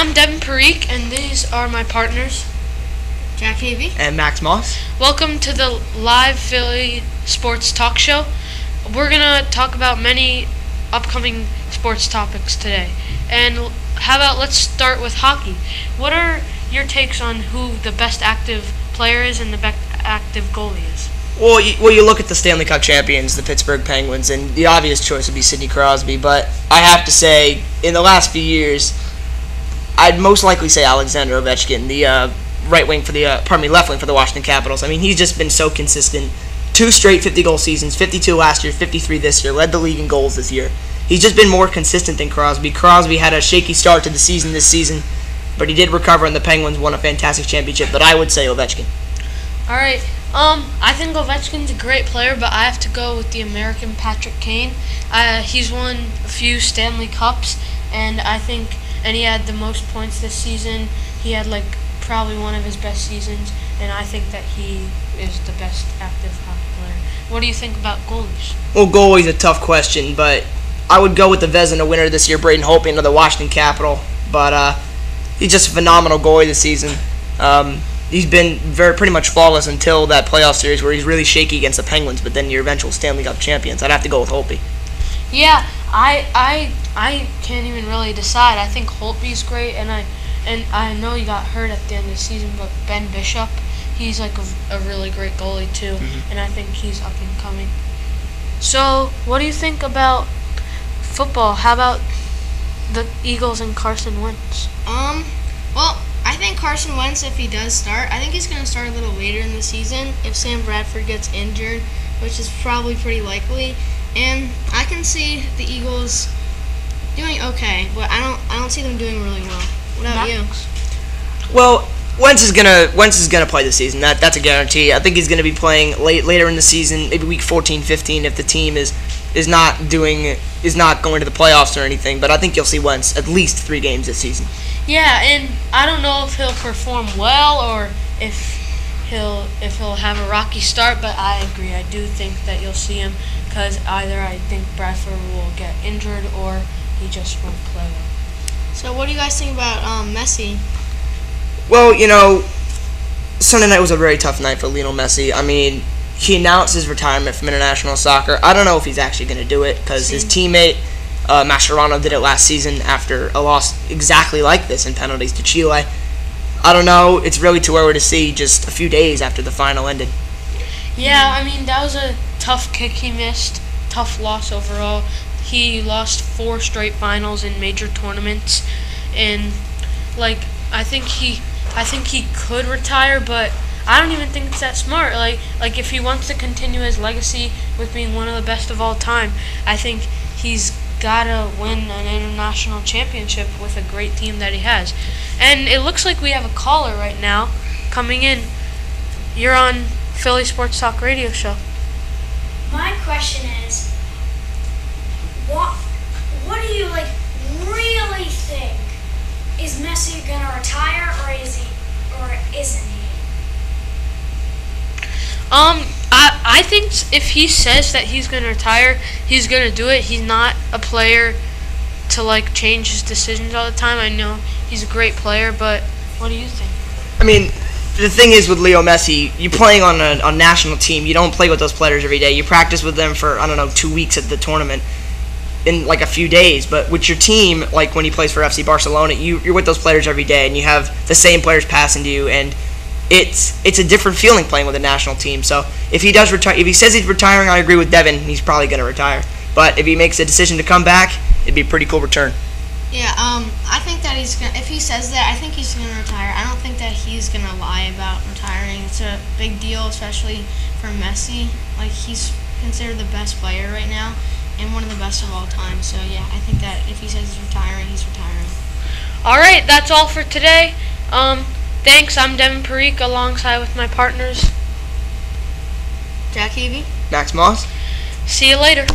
I'm Devin Parikh, and these are my partners, Jack Havey and Max Moss. Welcome to the live Philly sports talk show. We're going to talk about many upcoming sports topics today. And how about let's start with hockey. What are your takes on who the best active player is and the best active goalie is? Well, you look at the Stanley Cup champions, the Pittsburgh Penguins, and the obvious choice would be Sidney Crosby. But I have to say, in the last few years, I'd most likely say Alexander Ovechkin, the left wing for the Washington Capitals. I mean, he's just been so consistent. 2 straight 50-goal seasons, 52 last year, 53 this year, led the league in goals this year. He's just been more consistent than Crosby. Crosby had a shaky start to the season this season, but he did recover, and the Penguins won a fantastic championship. But I would say Ovechkin. All right. I think Ovechkin's a great player, but I have to go with the American Patrick Kane. He's won a few Stanley Cups, and he had the most points this season. He had probably one of his best seasons, and I think that he is the best active hockey player. What do you think about goalies? Well, goalie's a tough question, but I would go with the Vezina winner this year, Braden Holtby, of the Washington Capital. But he's just a phenomenal goalie this season. He's been pretty much flawless until that playoff series where he's really shaky against the Penguins, but then your eventual Stanley Cup champions. I'd have to go with Holtby. Yeah, I can't even really decide. I think Holtby's great, and I know he got hurt at the end of the season, but Ben Bishop, he's a really great goalie too, and I think he's up and coming. So, what do you think about football? How about the Eagles and Carson Wentz? Well, I think Carson Wentz, if he does start, I think he's going to start a little later in the season if Sam Bradford gets injured, which is probably pretty likely. And I can see the Eagles doing okay, but I don't see them doing really well. What about you? Well, Wentz is gonna play this season. That's a guarantee. I think he's gonna be playing later in the season, maybe week 14, 15, if the team is not going to the playoffs or anything. But I think you'll see Wentz at least 3 games this season. Yeah, and I don't know if he'll perform well or if he'll have a rocky start, but I agree. I do think that you'll see him because either I think Bradford will get injured or he just won't play well. So what do you guys think about Messi? Well, Sunday night was a very tough night for Lionel Messi. I mean, he announced his retirement from international soccer. I don't know if he's actually going to do it because his teammate Mascherano did it last season after a loss exactly like this in penalties to Chile. I don't know. It's really too early to see just a few days after the final ended. Yeah, I mean, that was a tough kick he missed. Tough loss overall. He lost 4 straight finals in major tournaments, and I think he could retire, but I don't even think it's that smart. Like if he wants to continue his legacy with being one of the best of all time, I think he's gotta win an international championship with a great team that he has. And it looks like we have a caller right now coming in. You're on Philly Sports Talk Radio Show. My question is, what do you really think? Is Messi gonna retire, or isn't he? I think if he says that he's going to retire, he's going to do it. He's not a player to change his decisions all the time. I know he's a great player, but what do you think? I mean, the thing is with Leo Messi, you're playing on a national team. You don't play with those players every day. You practice with them for 2 weeks at the tournament in a few days. But with your team, when he plays for FC Barcelona, you're with those players every day, and you have the same players passing to you, and it's a different feeling playing with a national team. So if he does retire, if he says he's retiring, I agree with Devin. He's probably going to retire. But if he makes a decision to come back, it'd be a pretty cool return. Yeah, I think that if he says that, I think he's going to retire. I don't think that he's going to lie about retiring. It's a big deal, especially for Messi. He's considered the best player right now and one of the best of all time. So, yeah, I think that if he says he's retiring, he's retiring. All right, that's all for today. Thanks. I'm Devin Parikh alongside with my partners, Jack Havey, Max Moss. See you later.